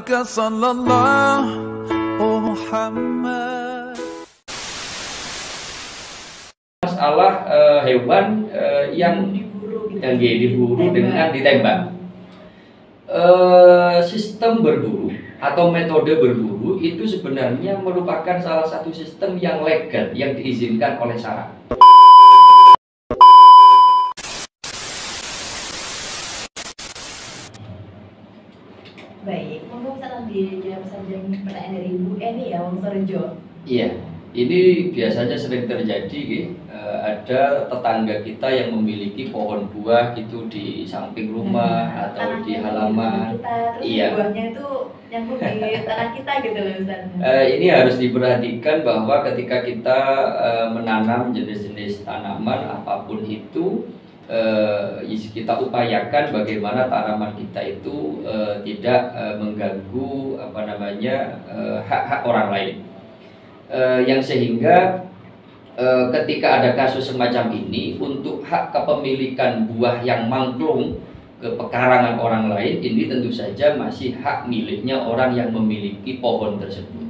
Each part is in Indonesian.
عليك صلى الله محمد. Masalah hewan yang diburu dengan ditembak. Sistem berburu atau metode berburu itu sebenarnya merupakan salah satu sistem yang legal yang diizinkan oleh syara. Baik, monggo misalkan dijawab saja pertanyaan dari Ibu Eni ya, Wong Sorjo. Iya, ini biasanya sering terjadi, ada tetangga kita yang memiliki pohon buah itu di samping rumah atau di halaman. Kita, terus Iya. buahnya itu nyambung di tanah kita gitu loh Ustaz. Ini harus diperhatikan bahwa ketika kita menanam jenis-jenis tanaman apapun itu, kita upayakan bagaimana tanaman kita itu tidak mengganggu hak-hak orang lain, yang sehingga ketika ada kasus semacam ini, untuk hak kepemilikan buah yang mangklung ke pekarangan orang lain ini tentu saja masih hak miliknya orang yang memiliki pohon tersebut.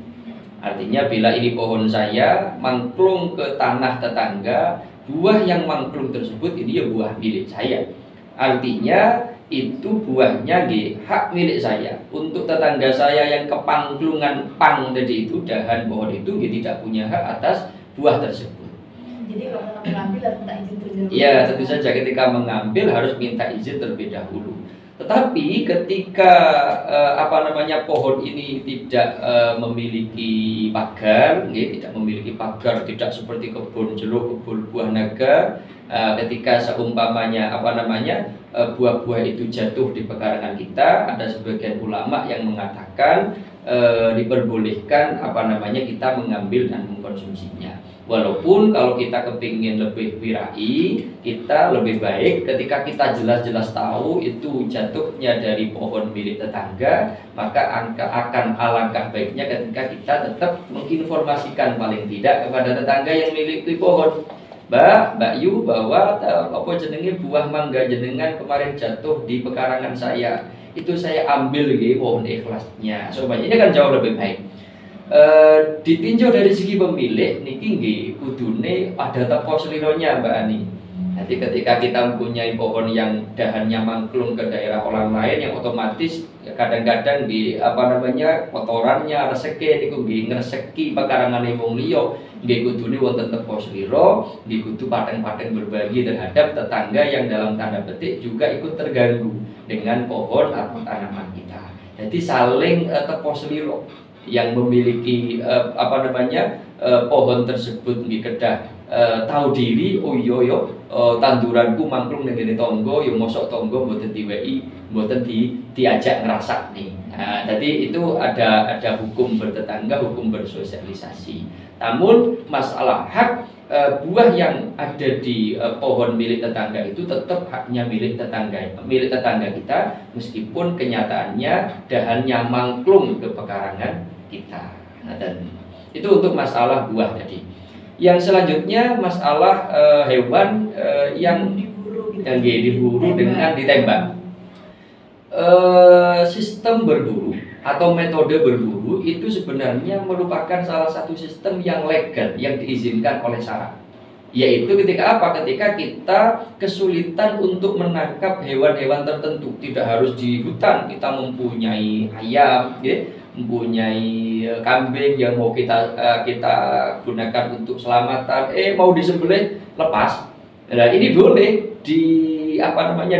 Artinya bila ini pohon saya mangklung ke tanah tetangga, buah yang mangklung tersebut ini ya buah milik saya. Artinya itu buahnya hak milik saya. Untuk tetangga saya yang kepangklungan pang tadi itu, dahan pohon itu tidak punya hak atas buah tersebut. Jadi kalau kita mengambil harus minta izin terlebih dahulu. Ya, tentu saja ketika mengambil harus minta izin terlebih dahulu. Tetapi ketika pohon ini tidak memiliki pagar, tidak memiliki pagar, tidak seperti kebun jeruk, kebun buah naga, ketika seumpamanya buah-buah itu jatuh di pekarangan kita, ada sebagian ulama yang mengatakan diperbolehkan kita mengambil dan mengkonsumsinya. Walaupun kalau kita kepingin lebih wirai, kita lebih baik ketika kita jelas-jelas tahu itu jatuhnya dari pohon milik tetangga, maka akan alangkah baiknya ketika kita tetap menginformasikan paling tidak kepada tetangga yang memiliki pohon. Mbak Yu, bahwa buah mangga jenengan kemarin jatuh di pekarangan saya, itu saya ambil pohon ikhlasnya. Soalnya ini kan jauh lebih baik. Ditinjau dari segi pemilik niki kudune ada teko selironya Mbak Ani. Nanti ketika kita mempunyai pohon yang dahannya mangklung ke daerah orang lain, yang otomatis kadang-kadang kotorannya reseke niku ngreseki pekarangan wong liya, kudune wonten teko slira, kudu pateng-pateng berbagi terhadap tetangga yang dalam tanda petik juga ikut terganggu dengan pohon atau tanaman kita. Jadi saling teko slira yang memiliki pohon tersebut kedah tahu diri, oh iya tanduranku mangklung ning tonggo, yo mosok tonggo mboten diweki, mboten diajak ngerasak nih. Jadi itu ada hukum bertetangga, hukum bersosialisasi. Namun masalah hak buah yang ada di pohon milik tetangga itu tetap haknya milik tetangga kita, meskipun kenyataannya dahannya mangklung ke pekarangan kita. Dan itu untuk masalah buah tadi. Yang selanjutnya masalah hewan yang diburu dengan ditembak. Sistem berburu atau metode berburu itu sebenarnya merupakan salah satu sistem yang legal yang diizinkan oleh syara. Yaitu ketika Ketika kita kesulitan untuk menangkap hewan-hewan tertentu, tidak harus di hutan, kita mempunyai ayam, mempunyai kambing yang mau kita gunakan untuk selamatan, mau disembelih lepas. Nah, ini boleh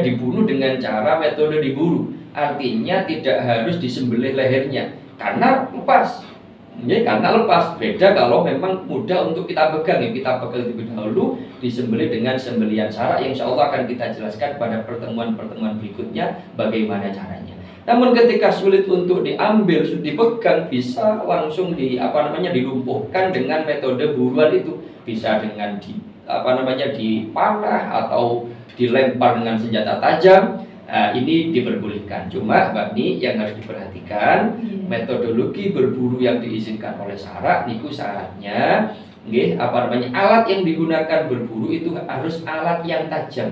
dibunuh dengan cara metode diburu. Artinya tidak harus disembelih lehernya karena lepas. Beda kalau memang mudah untuk kita pegang, kita pegang terlebih dahulu, disembelih dengan sembelihan syara yang insya Allah akan kita jelaskan pada pertemuan-pertemuan berikutnya bagaimana caranya. Namun ketika sulit untuk diambil, dipegang, bisa langsung dilumpuhkan dengan metode buruan itu, bisa dengan dipanah atau dilempar dengan senjata tajam. Ini diperbolehkan. Cuma Mbak Ni yang harus diperhatikan, metodologi berburu yang diizinkan oleh syara niku syaratnya alat yang digunakan berburu itu harus alat yang tajam.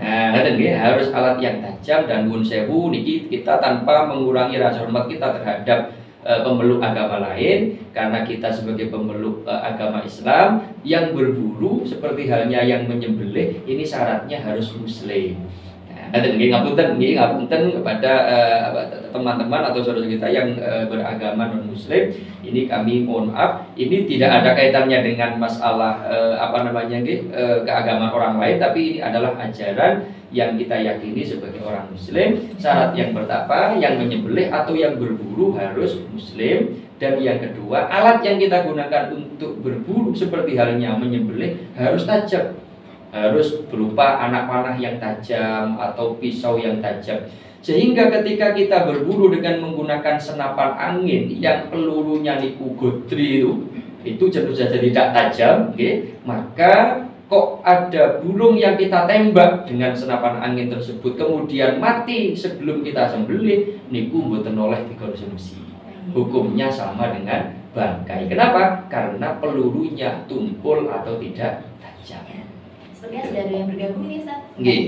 Nah, ngoten nggih, harus alat yang tajam dan nuwun sewu niki kita tanpa mengurangi rasa hormat kita terhadap pemeluk agama lain, karena kita sebagai pemeluk agama Islam yang berburu seperti halnya yang menyembelih ini syaratnya harus muslim. Ngapunten kepada teman-teman atau saudara kita yang beragama non muslim, ini kami mohon maaf, ini tidak ada kaitannya dengan masalah keagamaan orang lain, tapi ini adalah ajaran yang kita yakini sebagai orang muslim. Syarat yang pertama, yang menyembelih atau yang berburu harus muslim, dan yang kedua, alat yang kita gunakan untuk berburu seperti halnya menyembelih harus tajam, harus berupa anak panah yang tajam atau pisau yang tajam, sehingga ketika kita berburu dengan menggunakan senapan angin yang pelurunya niku godri itu tentu saja tidak tajam, maka kok ada burung yang kita tembak dengan senapan angin tersebut kemudian mati sebelum kita sembelih, niku mboten oleh dikonsumsi, hukumnya sama dengan bangkai. Kenapa? Karena pelurunya tumpul atau tidak tajam. Sepertinya sudah ada yang bergabung ini, Ustaz. Nggih.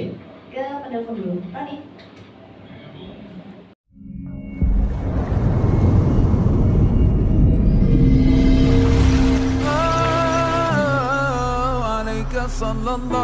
Ke penelpon dulu. Roni. عليك صلى الله